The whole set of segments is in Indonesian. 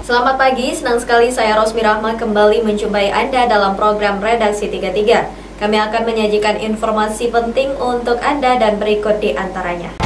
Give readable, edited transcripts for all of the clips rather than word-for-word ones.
Selamat pagi, senang sekali saya Rosmi Rahma kembali menjumpai Anda dalam program Redaksi 33. Kami akan menyajikan informasi penting untuk Anda dan berikut di antaranya.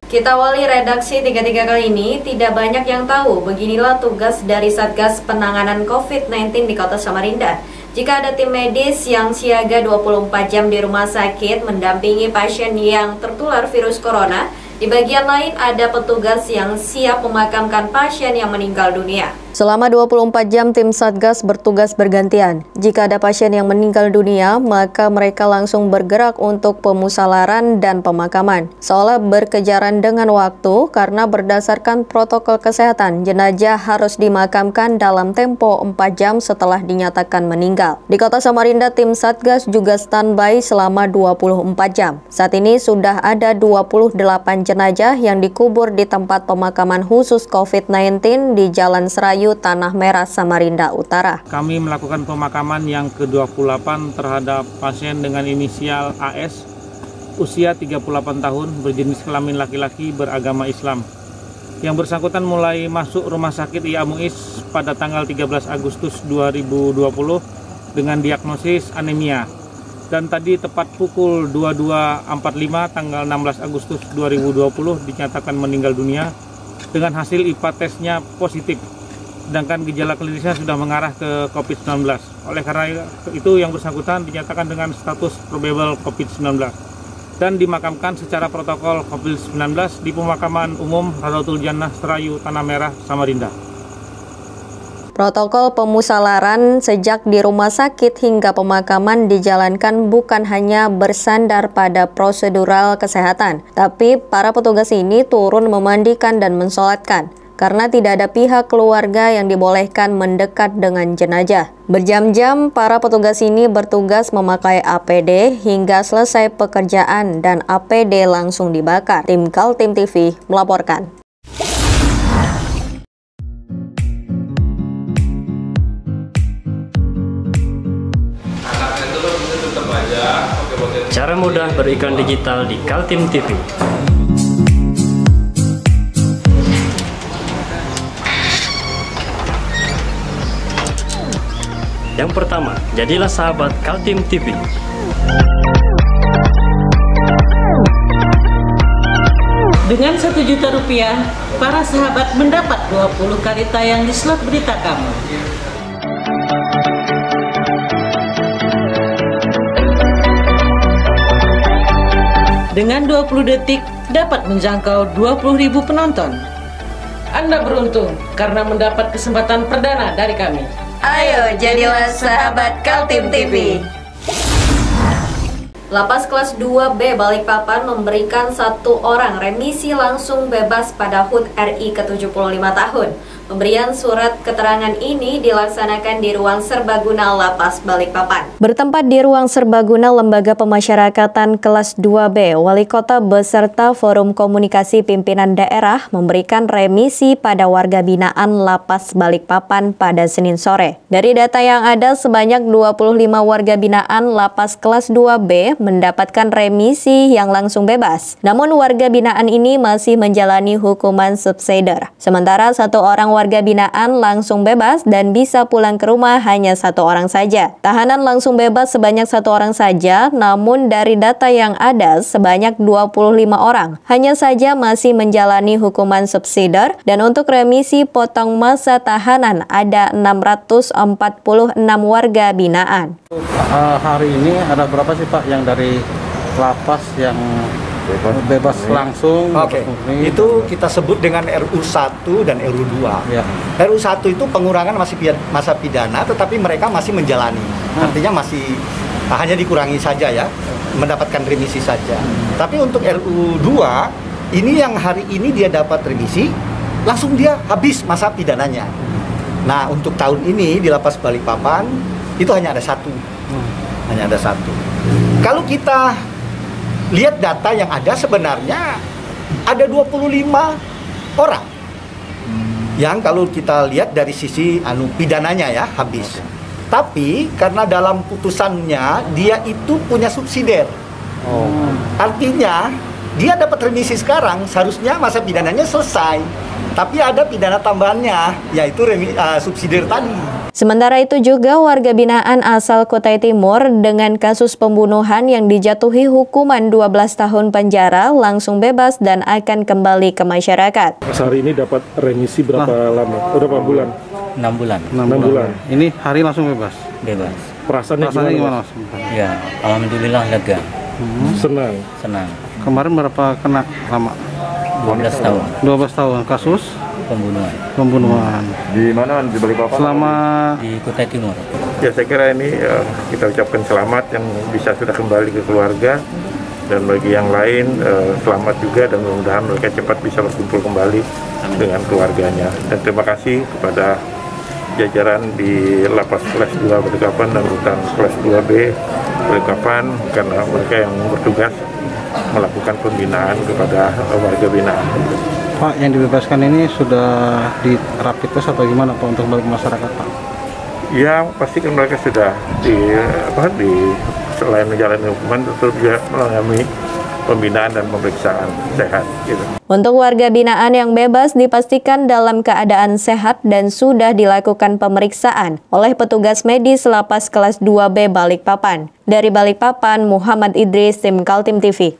Kita awali Redaksi 33 kali ini, tidak banyak yang tahu, beginilah tugas dari Satgas Penanganan COVID-19 di Kota Samarinda. Jika ada tim medis yang siaga 24 jam di rumah sakit mendampingi pasien yang tertular virus corona, di bagian lain ada petugas yang siap memakamkan pasien yang meninggal dunia. Selama 24 jam tim Satgas bertugas bergantian. Jika ada pasien yang meninggal dunia, maka mereka langsung bergerak untuk pemusalaran dan pemakaman. Seolah berkejaran dengan waktu karena berdasarkan protokol kesehatan, jenazah harus dimakamkan dalam tempo 4 jam setelah dinyatakan meninggal. Di Kota Samarinda, tim Satgas juga standby selama 24 jam. Saat ini sudah ada 28 jenazah yang dikubur di tempat pemakaman khusus COVID-19 di Jalan Serayu, Tanah Merah, Samarinda Utara. Kami melakukan pemakaman yang ke-28 terhadap pasien dengan inisial AS, usia 38 tahun, berjenis kelamin laki-laki, beragama Islam. Yang bersangkutan mulai masuk rumah sakit IA Muiz pada tanggal 13 Agustus 2020 dengan diagnosis anemia. Dan tadi tepat pukul 22.45 tanggal 16 Agustus 2020 dinyatakan meninggal dunia dengan hasil IPA tesnya positif. Sedangkan gejala klinisnya sudah mengarah ke COVID-19. Oleh karena itu yang bersangkutan dinyatakan dengan status probable COVID-19 dan dimakamkan secara protokol COVID-19 di Pemakaman Umum Raudatul Jannah Serayu, Tanah Merah, Samarinda. Protokol pemusalaran sejak di rumah sakit hingga pemakaman dijalankan bukan hanya bersandar pada prosedural kesehatan, tapi para petugas ini turun memandikan dan mensolatkan. Karena tidak ada pihak keluarga yang dibolehkan mendekat dengan jenazah. Berjam-jam, para petugas ini bertugas memakai APD hingga selesai pekerjaan dan APD langsung dibakar. Tim Kaltim TV melaporkan. Cara mudah beriklan digital di Kaltim TV. Yang pertama, jadilah sahabat Kaltim TV. Dengan Rp1 juta, para sahabat mendapat 20 kali tayang di slot berita kamu. Dengan 20 detik dapat menjangkau 20.000 penonton. Anda beruntung karena mendapat kesempatan perdana dari kami. Ayo jadilah sahabat Kaltim TV. Lapas kelas 2B Balikpapan memberikan 1 orang remisi langsung bebas pada HUT RI ke-75 tahun. Pemberian surat keterangan ini dilaksanakan di ruang serbaguna Lapas Balikpapan. Bertempat di ruang serbaguna Lembaga Pemasyarakatan kelas 2B, Wali Kota beserta Forum Komunikasi Pimpinan Daerah memberikan remisi pada warga binaan Lapas Balikpapan pada Senin sore. Dari data yang ada, sebanyak 25 warga binaan Lapas kelas 2B mendapatkan remisi yang langsung bebas. Namun warga binaan ini masih menjalani hukuman subsidiar. Sementara 1 orang warga binaan langsung bebas dan bisa pulang ke rumah hanya 1 orang saja. Tahanan langsung bebas sebanyak 1 orang saja, namun dari data yang ada sebanyak 25 orang. Hanya saja masih menjalani hukuman subsidiar dan untuk remisi potong masa tahanan ada 646 warga binaan. Hari ini ada berapa sih Pak yang dari lapas yang bebas langsung? Oke, itu kita sebut dengan RU1 dan RU2. Ya. RU1 itu pengurangan masa pidana, tetapi mereka masih menjalani. Artinya masih hanya dikurangi saja ya, mendapatkan remisi saja. Tapi untuk RU2, ini yang hari ini dia dapat remisi, langsung dia habis masa pidananya. Nah, untuk tahun ini di Lapas Balikpapan, itu hanya ada 1. Hanya ada 1. Kalau kita lihat data yang ada, sebenarnya ada 25 orang yang kalau kita lihat dari sisi pidananya ya habis. Tapi karena dalam putusannya dia itu punya subsidiar. Artinya dia dapat remisi sekarang, seharusnya masa pidananya selesai. Tapi ada pidana tambahannya, yaitu subsidiar tadi. Sementara itu juga warga binaan asal Kutai Timur dengan kasus pembunuhan yang dijatuhi hukuman 12 tahun penjara langsung bebas dan akan kembali ke masyarakat. Hari ini dapat remisi berapa lama? Berapa bulan? 6 bulan. 6 bulan. Ini hari langsung bebas? Bebas. Perasaannya gimana, Mas? Ya, alhamdulillah lega. Senang. Senang. Kemarin berapa kena lama? 12 tahun. 12 tahun. Kasus? Pembunuhan. Di mana? Di Balikpapan? Selama Di Kutai Timur. Ya, saya kira ini kita ucapkan selamat yang bisa sudah kembali ke keluarga, dan bagi yang lain selamat juga, dan mudah-mudahan mereka cepat bisa berkumpul kembali dengan keluarganya. Dan terima kasih kepada jajaran di Lapas Kelas 2 Balikpapan dan Rutan Kelas 2B Balikpapan, karena mereka yang bertugas melakukan pembinaan kepada warga binaan. Pak, yang dibebaskan ini sudah di rapid test atau gimana Pak untuk balik masyarakat Pak? Ya, pasti kan mereka sudah selain menjalani hukuman tentu juga mengalami pembinaan dan pemeriksaan sehat gitu. Untuk warga binaan yang bebas dipastikan dalam keadaan sehat dan sudah dilakukan pemeriksaan oleh petugas medis Lapas Kelas 2B Balikpapan. Dari Balikpapan, Muhammad Idris, tim Kaltim TV.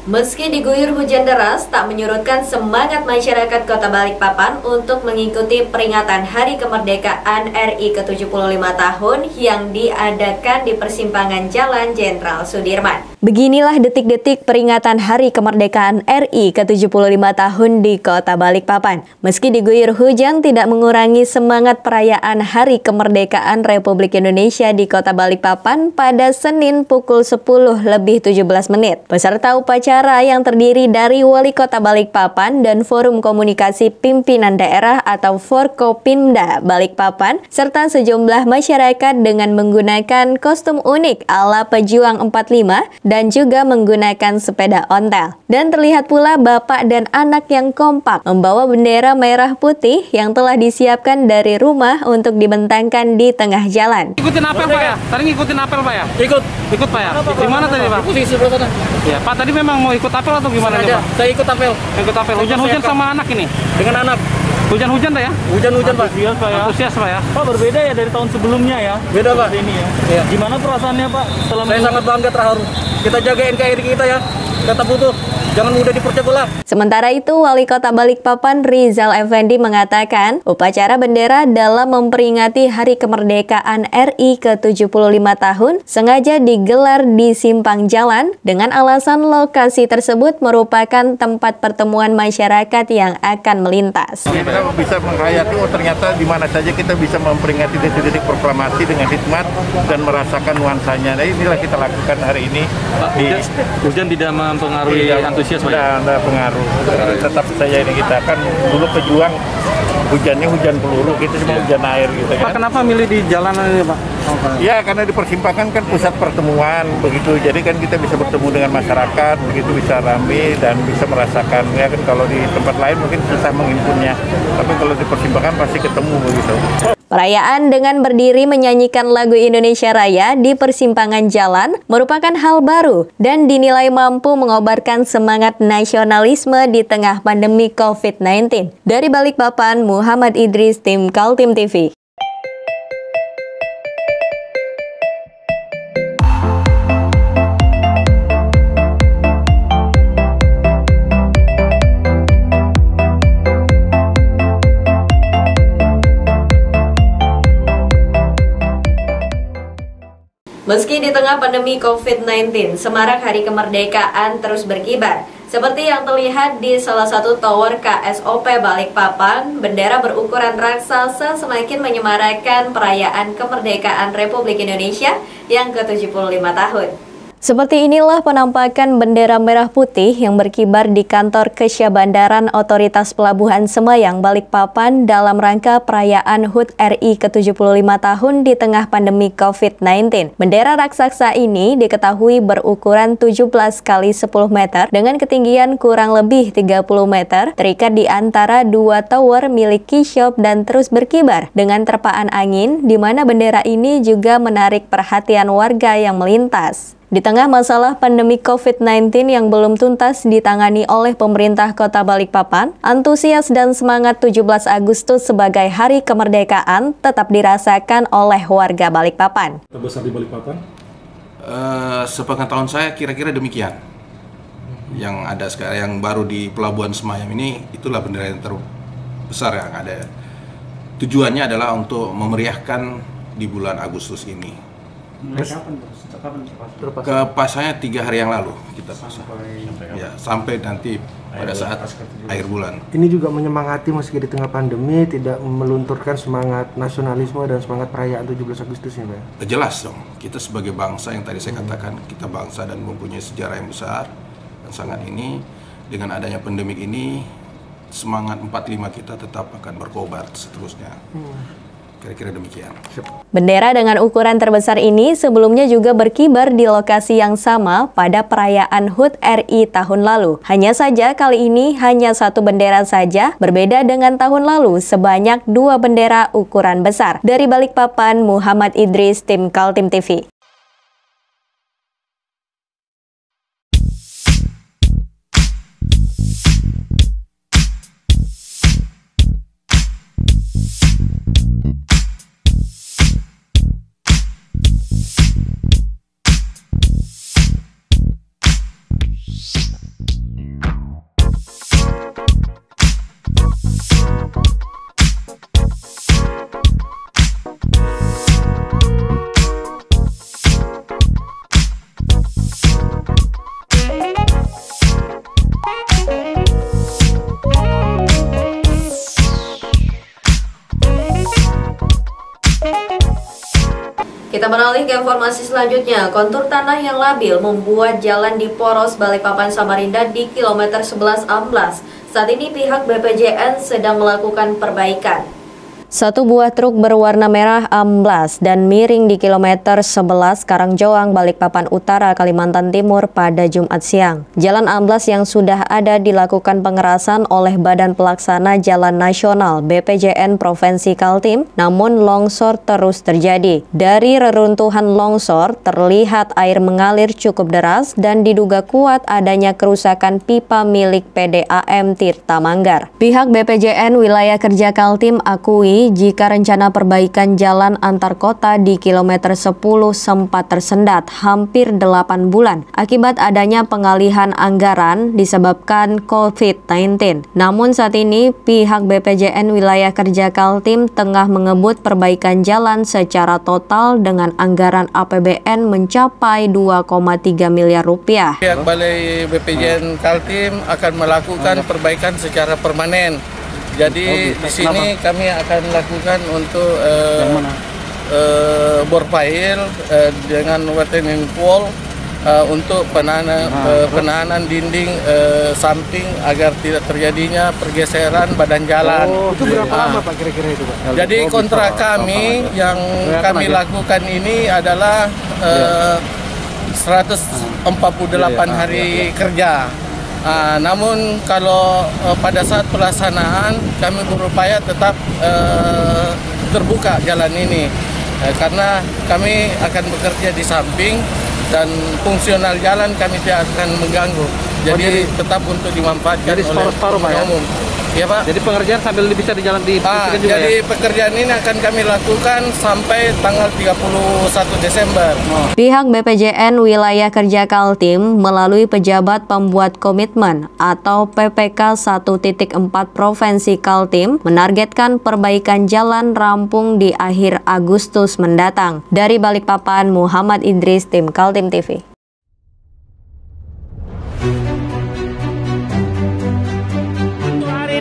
Meski diguyur hujan deras, tak menyurutkan semangat masyarakat Kota Balikpapan untuk mengikuti peringatan Hari Kemerdekaan RI ke-75 tahun yang diadakan di persimpangan Jalan Jenderal Sudirman. Beginilah detik-detik peringatan Hari Kemerdekaan RI ke-75 tahun di Kota Balikpapan. Meski diguyur hujan, tidak mengurangi semangat perayaan Hari Kemerdekaan Republik Indonesia di Kota Balikpapan pada Senin pukul 10:17. Peserta upacara yang terdiri dari Wali Kota Balikpapan dan Forum Komunikasi Pimpinan Daerah atau Forkopimda Balikpapan, serta sejumlah masyarakat dengan menggunakan kostum unik ala pejuang 45 dan juga menggunakan sepeda ontel. Dan terlihat pula bapak dan anak yang kompak membawa bendera merah putih yang telah disiapkan dari rumah untuk dibentangkan di tengah jalan. Ikutin apel Pak ya? Tadi ngikutin apel Pak ya? Ikut Pak ya? Di mana tadi Pak? Di sebelah sana. Ya Pak, tadi memang mau ikut apel atau gimana nih Pak? Saya ikut apel. Ikut apel. Hujan-hujan sama anak ini? Dengan anak. Hujan-hujan dah ya? Hujan-hujan Pak. Antusias Pak ya? Antusias Pak ya? Pak, berbeda ya dari tahun sebelumnya ya? Beda Pak. Ini ya. Iya. Gimana perasaannya Pak? Saya sangat bangga, terharu. Kita jaga NKRI kita ya. Tetap utuh. Jangan mudah dipercaya bola. Sementara itu, Wali Kota Balikpapan Rizal Effendi mengatakan, upacara bendera dalam memperingati Hari Kemerdekaan RI ke-75 tahun sengaja digelar di simpang jalan dengan alasan lokasi tersebut merupakan tempat pertemuan masyarakat yang akan melintas. Kita bisa menghayati, ternyata di mana saja kita bisa memperingati detik-detik proklamasi dengan hikmat dan merasakan nuansanya. Nah, inilah kita lakukan hari ini. Hujan tidak mempengaruhi antusias Pak? Tidak pengaruh. Tetap saja ini kita kan dulu pejuang, hujannya hujan peluru, kita cuma hujan air gitu kan. Pak, kenapa milih di jalanan ini Pak? Ya, karena di persimpangan kan pusat pertemuan begitu. Jadi kan kita bisa bertemu dengan masyarakat, begitu bisa ramai dan bisa merasakan. Ya kan kalau di tempat lain mungkin susah menghimpunnya. Tapi kalau di persimpangan pasti ketemu begitu. Perayaan dengan berdiri menyanyikan lagu Indonesia Raya di persimpangan jalan merupakan hal baru dan dinilai mampu mengobarkan semangat nasionalisme di tengah pandemi COVID-19. Dari Balikpapan, Muhammad Idris, tim Kaltim TV. Meski di tengah pandemi COVID-19, semarak Hari Kemerdekaan terus berkibar. Seperti yang terlihat di salah satu tower KSOP Balikpapan, bendera berukuran raksasa semakin menyemarakan perayaan kemerdekaan Republik Indonesia yang ke-75 tahun. Seperti inilah penampakan bendera merah putih yang berkibar di kantor Kesyabandaran Otoritas Pelabuhan Semayang, Balikpapan dalam rangka perayaan HUT RI ke-75 tahun di tengah pandemi COVID-19. Bendera raksasa ini diketahui berukuran 17 x 10 meter dengan ketinggian kurang lebih 30 meter, terikat di antara dua tower milik Kishop dan terus berkibar dengan terpaan angin, di mana bendera ini juga menarik perhatian warga yang melintas. Di tengah masalah pandemi COVID-19 yang belum tuntas ditangani oleh pemerintah Kota Balikpapan, antusias dan semangat 17 Agustus sebagai Hari Kemerdekaan tetap dirasakan oleh warga Balikpapan. Terbesar di Balikpapan? Sepengetahuan saya kira-kira demikian. Yang ada sekarang yang baru di Pelabuhan Semayang ini, itulah bendera yang terbesar yang ada. Tujuannya adalah untuk memeriahkan di bulan Agustus ini. Kepasangnya 3 hari yang lalu kita pasang. Sampai nanti pada saat akhir bulan. Ini juga menyemangati meski di tengah pandemi, tidak melunturkan semangat nasionalisme dan semangat perayaan 17 Agustus ya, Pak? Jelas dong, kita sebagai bangsa yang tadi saya katakan, kita bangsa dan mempunyai sejarah yang besar dan sangat ini, dengan adanya pandemik ini, semangat 45 kita tetap akan berkobar seterusnya. Kira-kira demikian. Bendera dengan ukuran terbesar ini sebelumnya juga berkibar di lokasi yang sama pada perayaan HUT RI tahun lalu. Hanya saja kali ini hanya satu bendera saja, berbeda dengan tahun lalu sebanyak 2 bendera ukuran besar. Dari Balikpapan, Muhammad Idris, tim Kaltim TV. Kita beralih ke informasi selanjutnya. Kontur tanah yang labil membuat jalan di Poros Balikpapan Samarinda di kilometer 11 amblas. Saat ini pihak BPJN sedang melakukan perbaikan. Satu buah truk berwarna merah amblas dan miring di kilometer 11 Karangjoang, Balikpapan Utara, Kalimantan Timur pada Jumat siang. Jalan amblas yang sudah ada dilakukan pengerasan oleh Badan Pelaksana Jalan Nasional BPJN Provinsi Kaltim, namun longsor terus terjadi. Dari reruntuhan longsor, terlihat air mengalir cukup deras dan diduga kuat adanya kerusakan pipa milik PDAM Tirta Manggar. Pihak BPJN Wilayah Kerja Kaltim akui jika rencana perbaikan jalan antar kota di kilometer 10 sempat tersendat hampir 8 bulan akibat adanya pengalihan anggaran disebabkan COVID-19. Namun saat ini pihak BPJN Wilayah Kerja Kaltim tengah mengebut perbaikan jalan secara total dengan anggaran APBN mencapai 2,3 miliar rupiah. Pihak Balai BPJN Kaltim akan melakukan perbaikan secara permanen. Jadi di sini kami akan lakukan untuk bor pile dengan retaining wall untuk penahanan dinding samping agar tidak terjadinya pergeseran badan jalan. Itu berapa lama Pak kira-kira itu Pak? Jadi kontrak kami yang kami lakukan ini adalah 148 hari kerja. Namun kalau pada saat pelaksanaan kami berupaya tetap terbuka jalan ini karena kami akan bekerja di samping dan fungsional jalan kami tidak akan mengganggu. Jadi tetap untuk dimanfaatkan oleh umum. Ya Pak. Jadi pengerjaan sambil bisa di jalan di juga jadi ya? pekerjaan ini akan kami lakukan sampai tanggal 31 Desember. Pihak BPJN Wilayah Kerja Kaltim melalui pejabat pembuat komitmen atau PPK 1.4 Provinsi Kaltim menargetkan perbaikan jalan rampung di akhir Agustus mendatang. Dari Balikpapan, Muhammad Idris, tim Kaltim TV.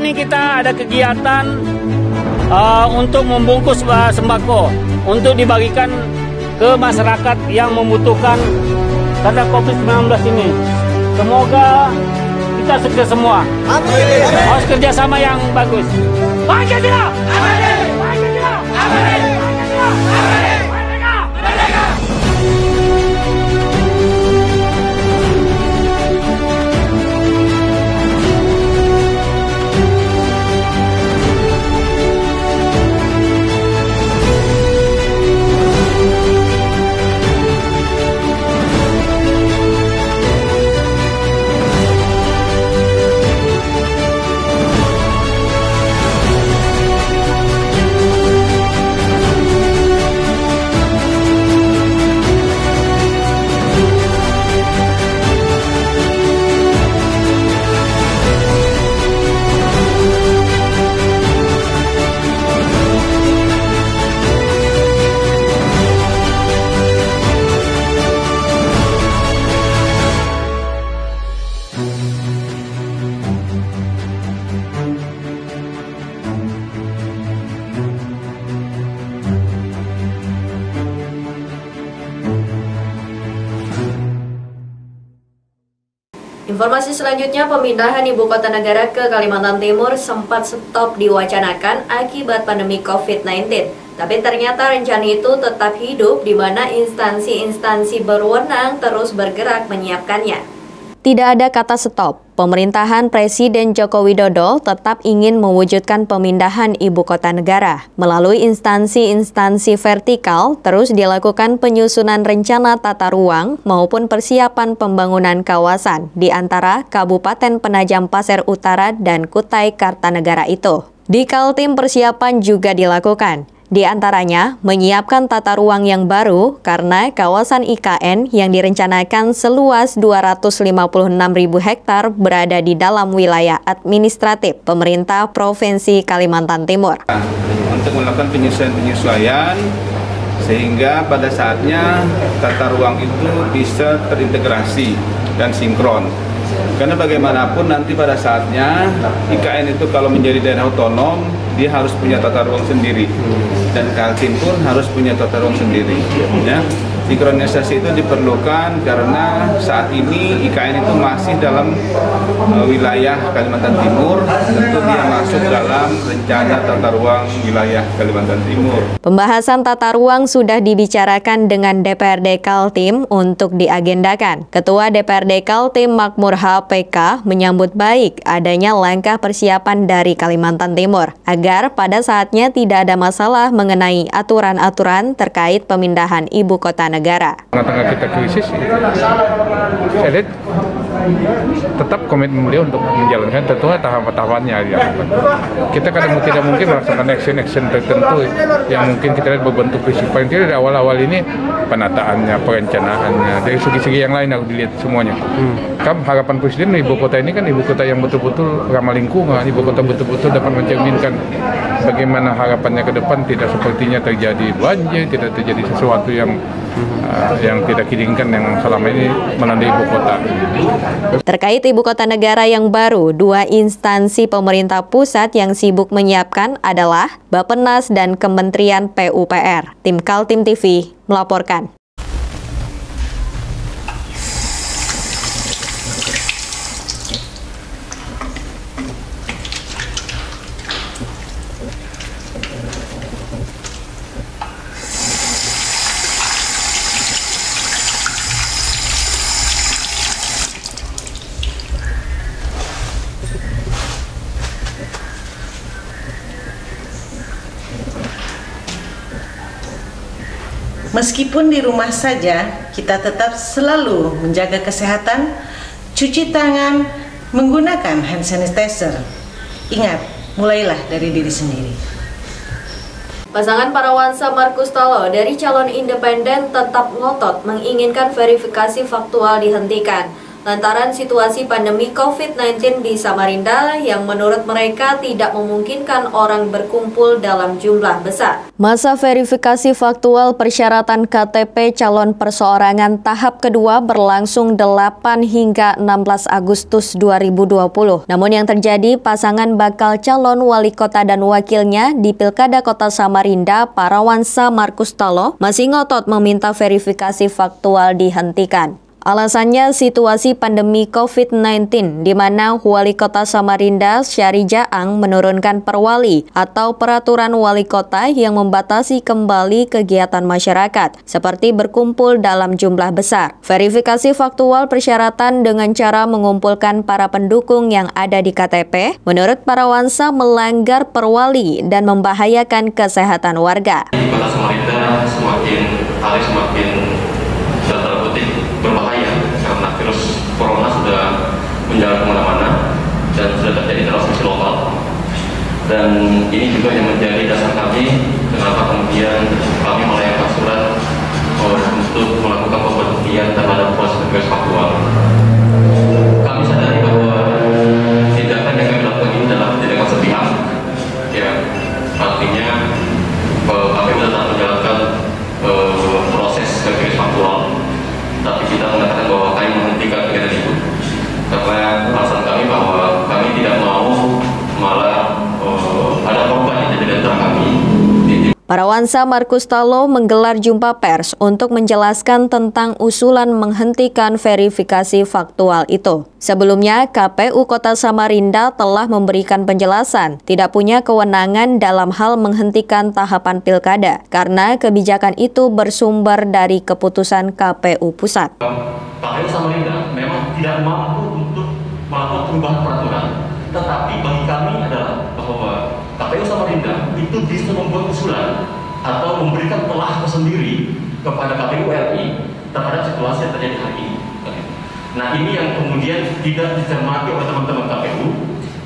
Ini kita ada kegiatan untuk membungkus sembako untuk dibagikan ke masyarakat yang membutuhkan karena COVID-19 ini. Semoga kita sukses semua. Amin. Harus kerjasama yang bagus. Pancasila! Amin. Pancasila! Amin. Pancasila! Amin. Merdeka! Merdeka! Informasi selanjutnya, pemindahan ibu kota negara ke Kalimantan Timur sempat stop diwacanakan akibat pandemi COVID-19. Tapi ternyata rencana itu tetap hidup di mana instansi-instansi berwenang terus bergerak menyiapkannya. Tidak ada kata stop. Pemerintahan Presiden Joko Widodo tetap ingin mewujudkan pemindahan ibu kota negara. Melalui instansi-instansi vertikal, terus dilakukan penyusunan rencana tata ruang maupun persiapan pembangunan kawasan di antara Kabupaten Penajam Pasir Utara dan Kutai Kartanegara itu. Di Kaltim persiapan juga dilakukan. Di antaranya, menyiapkan tata ruang yang baru karena kawasan IKN yang direncanakan seluas 256.000 hektar berada di dalam wilayah administratif pemerintah Provinsi Kalimantan Timur. Untuk melakukan penyesuaian sehingga pada saatnya tata ruang itu bisa terintegrasi dan sinkron. Karena bagaimanapun nanti pada saatnya IKN itu kalau menjadi daerah otonom, dia harus punya tata ruang sendiri, dan Kaltim pun harus punya tata ruang sendiri. Ya. Sinkronisasi itu diperlukan karena saat ini IKN itu masih dalam wilayah Kalimantan Timur, tentu dia masuk dalam rencana tata ruang wilayah Kalimantan Timur. Pembahasan tata ruang sudah dibicarakan dengan DPRD Kaltim untuk diagendakan. Ketua DPRD Kaltim Makmur HPK menyambut baik adanya langkah persiapan dari Kalimantan Timur agar pada saatnya tidak ada masalah mengenai aturan-aturan terkait pemindahan ibu kota negara. Tengah-tengah kita krisis, saya lihat tetap komitmen beliau untuk menjalankan tentunya tahapan-tahapannya. Kita kadang tidak mungkin melaksanakan action tertentu yang mungkin kita lihat berbentuk prinsip. Paling tidak dari awal-awal ini penataannya, perencanaannya, dari segi-segi yang lain harus dilihat semuanya. Kan harapan Presiden ibu kota ini kan ibu kota yang betul-betul ramah lingkungan, ibu kota betul-betul dapat mencerminkan bagaimana harapannya ke depan, tidak sepertinya terjadi banjir, tidak terjadi sesuatu yang tidak diinginkan yang selama ini melanda ibu kota. Terkait ibu kota negara yang baru, dua instansi pemerintah pusat yang sibuk menyiapkan adalah Bappenas dan Kementerian PUPR. Tim Kaltim TV melaporkan. Meskipun di rumah saja, kita tetap selalu menjaga kesehatan, cuci tangan, menggunakan hand sanitizer. Ingat, mulailah dari diri sendiri. Pasangan Parawansa Markus Tallo dari calon independen tetap ngotot menginginkan verifikasi faktual dihentikan lantaran situasi pandemi COVID-19 di Samarinda yang menurut mereka tidak memungkinkan orang berkumpul dalam jumlah besar. Masa verifikasi faktual persyaratan KTP calon perseorangan tahap kedua berlangsung 8 hingga 16 Agustus 2020. Namun yang terjadi, pasangan bakal calon wali kota dan wakilnya di Pilkada Kota Samarinda, Parawansa Markus Tallo, masih ngotot meminta verifikasi faktual dihentikan. Alasannya situasi pandemi COVID-19 di mana Wali Kota Samarinda Syari Jaang menurunkan perwali atau peraturan wali kota yang membatasi kembali kegiatan masyarakat seperti berkumpul dalam jumlah besar. Verifikasi faktual persyaratan dengan cara mengumpulkan para pendukung yang ada di KTP menurut Parawansa melanggar perwali dan membahayakan kesehatan warga. Di Kota Samarinda semakin hari semakin tanda kutip berbahaya karena virus corona sudah menjalar kemana-mana dan sudah terjadi transmisi lokal, dan ini juga yang menjadi dasar kami kenapa kemudian kami melayangkan surat untuk melakukan pembuktian terhadap proses faktual. Kami sadari bahwa tindakan yang kami lakukan ini adalah tindakan sepihak, ya, artinya kami tetap menjalankan proses verifikasi faktual, tapi kita mengatakan bahwa kami menghentikan kegiatan itu karena alasan kami bahwa kami tidak mau malah ada korban yang jadi antara kami. Parawansa Markus Tallo menggelar jumpa pers untuk menjelaskan tentang usulan menghentikan verifikasi faktual itu. Sebelumnya, KPU Kota Samarinda telah memberikan penjelasan tidak punya kewenangan dalam hal menghentikan tahapan pilkada karena kebijakan itu bersumber dari keputusan KPU Pusat. KPU Samarinda memang tidak mampu untuk melakukan perubahan peraturan, tetapi bagi kami adalah bahwa KPU Samarinda itu bisa membuat usulan atau memberikan telah tersendiri kepada KPU RI terhadap situasi yang terjadi hari ini. Nah, ini yang kemudian tidak dicermati oleh teman-teman KPU,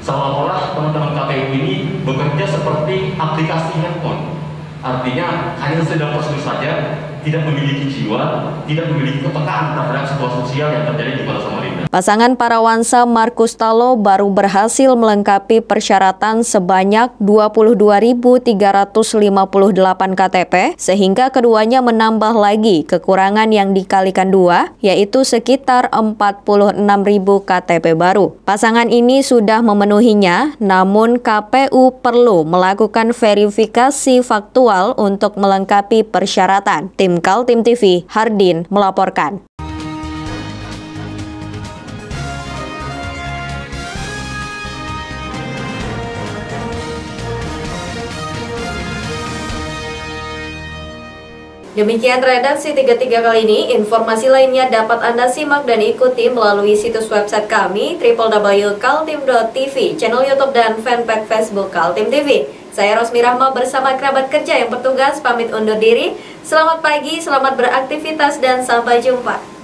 seolah-olah teman-teman KPU ini bekerja seperti aplikasi handphone. Artinya hanya sedang prosedur saja, tidak memiliki jiwa, tidak memiliki kepekaan terhadap situasi sosial yang terjadi di Kota Samarinda. Pasangan Parawansa Markus Tallo baru berhasil melengkapi persyaratan sebanyak 22.358 KTP, sehingga keduanya menambah lagi kekurangan yang dikalikan 2, yaitu sekitar 46.000 KTP baru. Pasangan ini sudah memenuhinya, namun KPU perlu melakukan verifikasi faktual untuk melengkapi persyaratan. Tim Kaltim TV, Hardin melaporkan. Demikian redaksi 33 kali ini. Informasi lainnya dapat Anda simak dan ikuti melalui situs website kami www.kaltim.tv, channel YouTube dan fanpage Facebook Kaltim TV. Saya Rosmi Rahma bersama kerabat kerja yang bertugas pamit undur diri. Selamat pagi, selamat beraktivitas dan sampai jumpa.